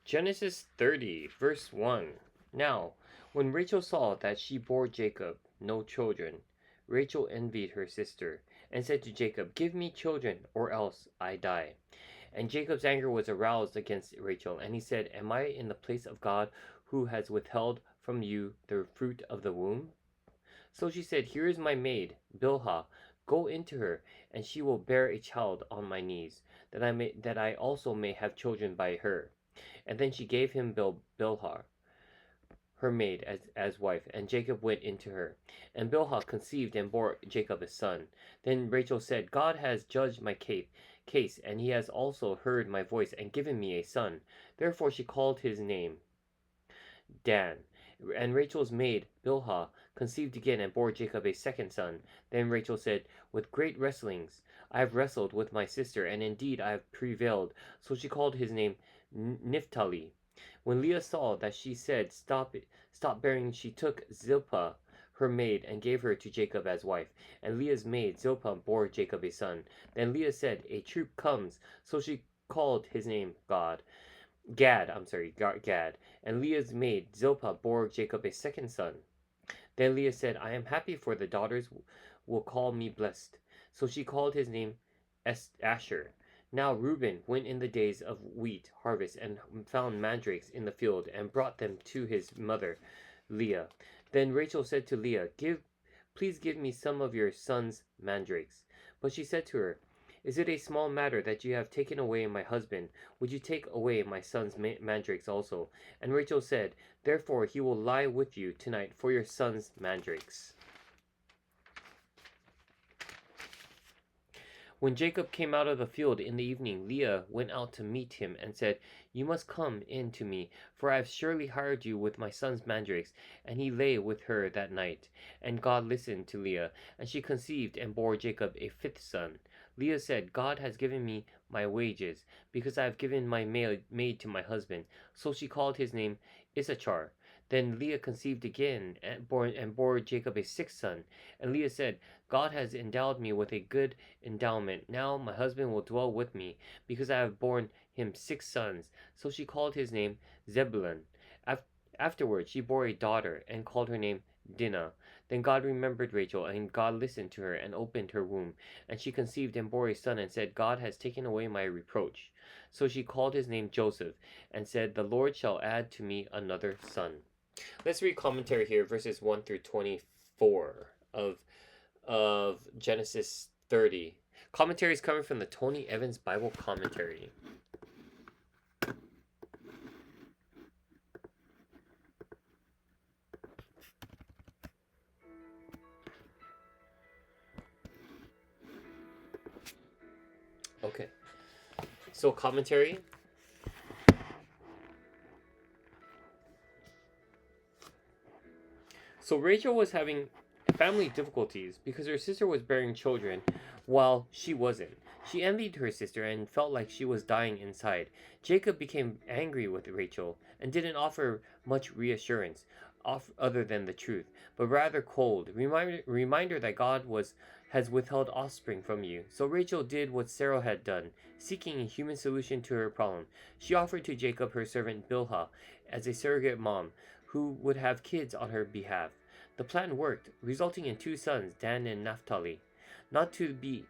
Genesis 30, verse 1. Now, when Rachel saw that she bore Jacob no children, Rachel envied her sister, and said to Jacob, "Give me children, or else I die." And Jacob's anger was aroused against Rachel, and he said, "Am I in the place of God, who has withheld from you the fruit of the womb?" So she said, "Here is my maid, Bilhah. Go into her, and she will bear a child on my knees, that I also may have children by her." And then she gave him Bilhah, her maid, as wife, and Jacob went into her. And Bilhah conceived and bore Jacob a son. Then Rachel said, "God has judged my case, and he has also heard my voice and given me a son." Therefore she called his name Dan. And Rachel's maid, Bilhah, conceived again and bore Jacob a second son. Then Rachel said, "With great wrestlings I have wrestled with my sister, and indeed I have prevailed." So she called his name Naphtali. When Leah saw that she said, Stop bearing, she took Zilpah, her maid, and gave her to Jacob as wife. And Leah's maid, Zilpah, bore Jacob a son. Then Leah said, "A troop comes." So she called his name Gad. And Leah's maid Zilpah bore Jacob a second son. Then Leah said, "I am happy, for the daughters will call me blessed." So she called his name Asher. Now Reuben went in the days of wheat harvest and found mandrakes in the field and brought them to his mother Leah. Then Rachel said to Leah, Please give me some of your son's mandrakes." But she said to her, "Is it a small matter that you have taken away my husband? Would you take away my son's mandrakes also?" And Rachel said, "Therefore he will lie with you tonight for your son's mandrakes." When Jacob came out of the field in the evening, Leah went out to meet him and said, "You must come in to me, for I have surely hired you with my son's mandrakes." And he lay with her that night. And God listened to Leah, and she conceived and bore Jacob a fifth son. Leah said, "God has given me my wages, because I have given my maid to my husband." So she called his name Issachar. Then Leah conceived again and bore Jacob a sixth son. And Leah said, "God has endowed me with a good endowment. Now my husband will dwell with me, because I have borne him six sons." So she called his name Zebulun. Afterward she bore a daughter, and called her name Dinah. Then God remembered Rachel, and God listened to her, and opened her womb. And she conceived and bore a son, and said, "God has taken away my reproach." So she called his name Joseph, and said, "The Lord shall add to me another son." Let's read commentary here, verses 1 through 24 of Genesis 30. Commentary is coming from the Tony Evans Bible Commentary. Okay. So commentary. So Rachel was having family difficulties because her sister was bearing children while she wasn't. She envied her sister and felt like she was dying inside. Jacob became angry with Rachel and didn't offer much reassurance other than the truth, but rather cold reminder that God has withheld offspring from you. So Rachel did what Sarah had done, seeking a human solution to her problem. She offered to Jacob her servant Bilhah as a surrogate mom who would have kids on her behalf. The plan worked, resulting in two sons, Dan and Naphtali. Not to be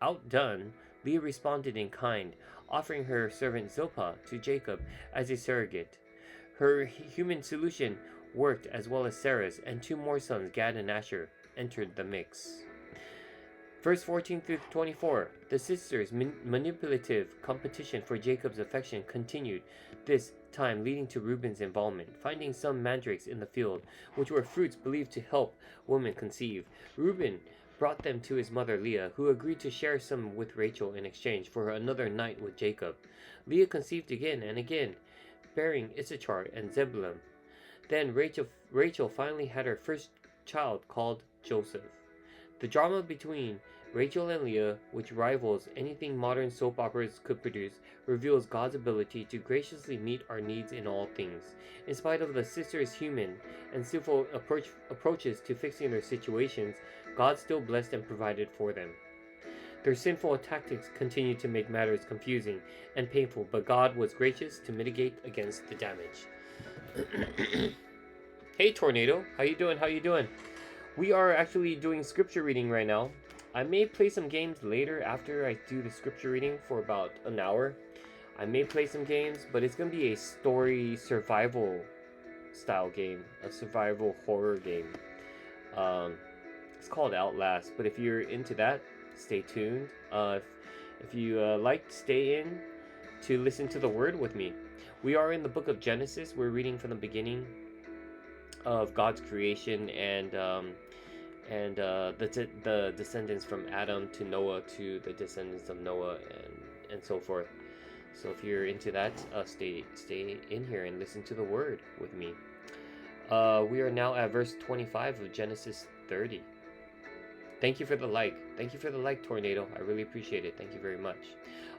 outdone, Leah responded in kind, offering her servant Zilpah to Jacob as a surrogate. Her human solution worked as well as Sarah's, and two more sons, Gad and Asher, entered the mix. Verse 14 through 24. The sisters' manipulative competition for Jacob's affection continued, this time leading to Reuben's involvement. Finding some mandrakes in the field, which were fruits believed to help women conceive, Reuben brought them to his mother Leah, who agreed to share some with Rachel in exchange for another night with Jacob. Leah conceived again and again, bearing Issachar and Zebulun. Then Rachel finally had her first child, called Joseph. The drama between Rachel and Leah, which rivals anything modern soap operas could produce, reveals God's ability to graciously meet our needs in all things. In spite of the sisters' human and sinful approaches to fixing their situations, God still blessed and provided for them. Their sinful tactics continued to make matters confusing and painful, but God was gracious to mitigate against the damage. Hey Tornado, how you doing? How you doing? We are actually doing scripture reading right now. I may play some games later after I do the scripture reading for about an hour. I may play some games, but it's gonna be a story survival style game, a survival horror game. It's called Outlast, but if you're into that, stay tuned. If you like, stay in to listen to the word with me. We are in the book of Genesis. We're reading from the beginning of God's creation and the descendants from Adam to Noah to the descendants of Noah and so forth. So if you're into that, stay in here and listen to the word with me. We are now at verse 25 of Genesis 30. Thank you for the like. Thank you for the like, Tornado. I really appreciate it. Thank you very much.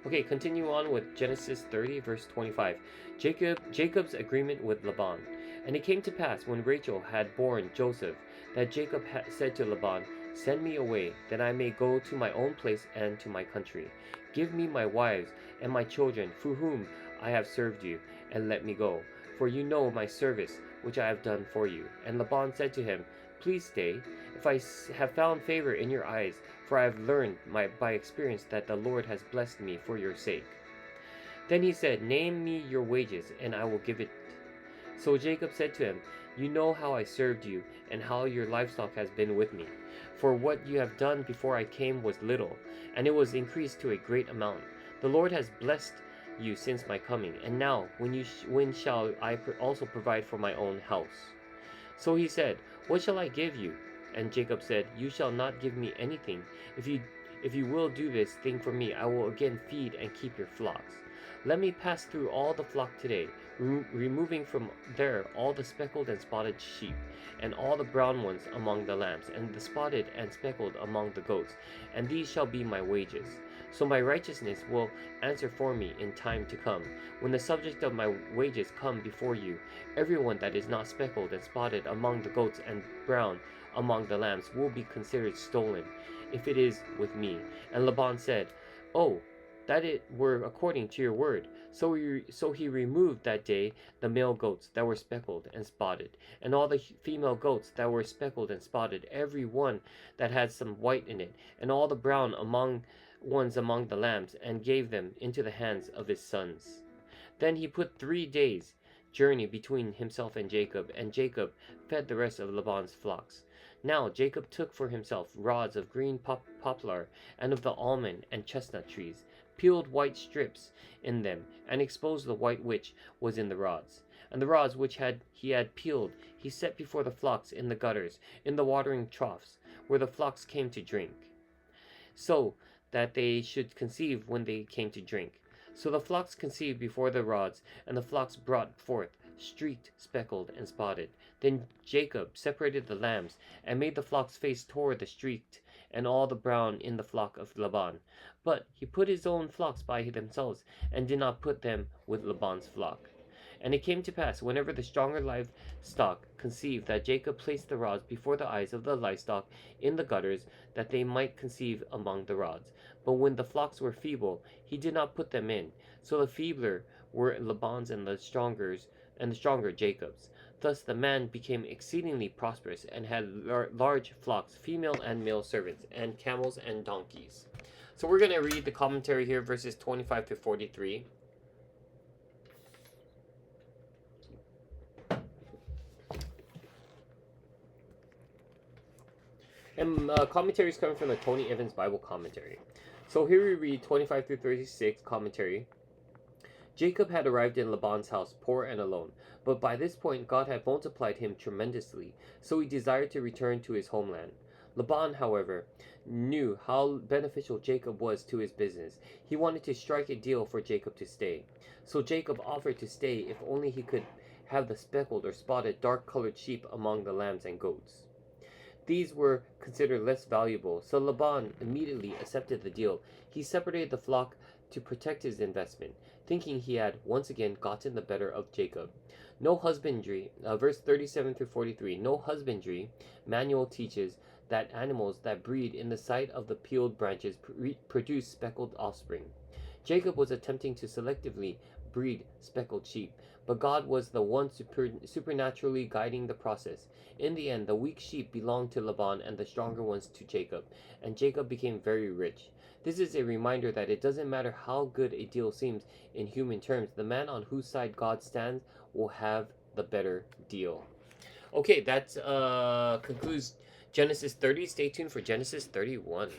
Okay, continue on with Genesis 30, verse 25. Jacob's agreement with Laban. And it came to pass, when Rachel had borne Joseph, that Jacob said to Laban, "Send me away, that I may go to my own place and to my country. Give me my wives and my children, for whom I have served you, and let me go. For you know my service, which I have done for you." And Laban said to him, "Please stay, if I have found favor in your eyes, for I have learned by experience that the Lord has blessed me for your sake." Then he said, "Name me your wages, and I will give it." So Jacob said to him, "You know how I served you, and how your livestock has been with me. For what you have done before I came was little, and it was increased to a great amount. The Lord has blessed you since my coming, and now when shall I also provide for my own house?" So he said, "What shall I give you?" And Jacob said, "You shall not give me anything. If you will do this thing for me, I will again feed and keep your flocks. Let me pass through all the flock today, removing from there all the speckled and spotted sheep, and all the brown ones among the lambs, and the spotted and speckled among the goats, and these shall be my wages. So my righteousness will answer for me in time to come. When the subject of my wages come before you, everyone that is not speckled and spotted among the goats and brown among the lambs will be considered stolen, if it is with me." And Laban said, "Oh, that it were according to your word." So he removed that day the male goats that were speckled and spotted, and all the female goats that were speckled and spotted, every one that had some white in it, and all the brown ones among the lambs, and gave them into the hands of his sons. Then he put 3 days' journey between himself and Jacob fed the rest of Laban's flocks. Now Jacob took for himself rods of green poplar, and of the almond and chestnut trees, peeled white strips in them, and exposed the white which was in the rods. And the rods which he had peeled he set before the flocks in the gutters, in the watering troughs, where the flocks came to drink, so that they should conceive when they came to drink. So the flocks conceived before the rods, and the flocks brought forth, streaked, speckled, and spotted. Then Jacob separated the lambs, and made the flocks face toward the streaked, and all the brown in the flock of Laban. But he put his own flocks by themselves, and did not put them with Laban's flock. And it came to pass, whenever the stronger livestock conceived, that Jacob placed the rods before the eyes of the livestock in the gutters, that they might conceive among the rods. But when the flocks were feeble, he did not put them in. So the feebler were Laban's, and the stronger Jacob's. Thus the man became exceedingly prosperous, and had large flocks, female and male servants, and camels and donkeys. So we're going to read the commentary here, verses 25 to 43. And commentary is coming from the Tony Evans Bible Commentary. So here we read 25 through 36 commentary. Jacob had arrived in Laban's house, poor and alone, but by this point God had multiplied him tremendously, so he desired to return to his homeland. Laban, however, knew how beneficial Jacob was to his business. He wanted to strike a deal for Jacob to stay. So Jacob offered to stay if only he could have the speckled or spotted dark-colored sheep among the lambs and goats. These were considered less valuable, so Laban immediately accepted the deal. He separated the flock to protect his investment, thinking he had once again gotten the better of Jacob. No husbandry, verse 37 through 43, no husbandry manual teaches that animals that breed in the sight of the peeled branches produce speckled offspring. Jacob was attempting to selectively breed speckled sheep, but God was the one supernaturally guiding the process. In the end, the weak sheep belonged to Laban and the stronger ones to Jacob, and Jacob became very rich. This is a reminder that it doesn't matter how good a deal seems in human terms, the man on whose side God stands will have the better deal. Okay, that concludes Genesis 30. Stay tuned for Genesis 31.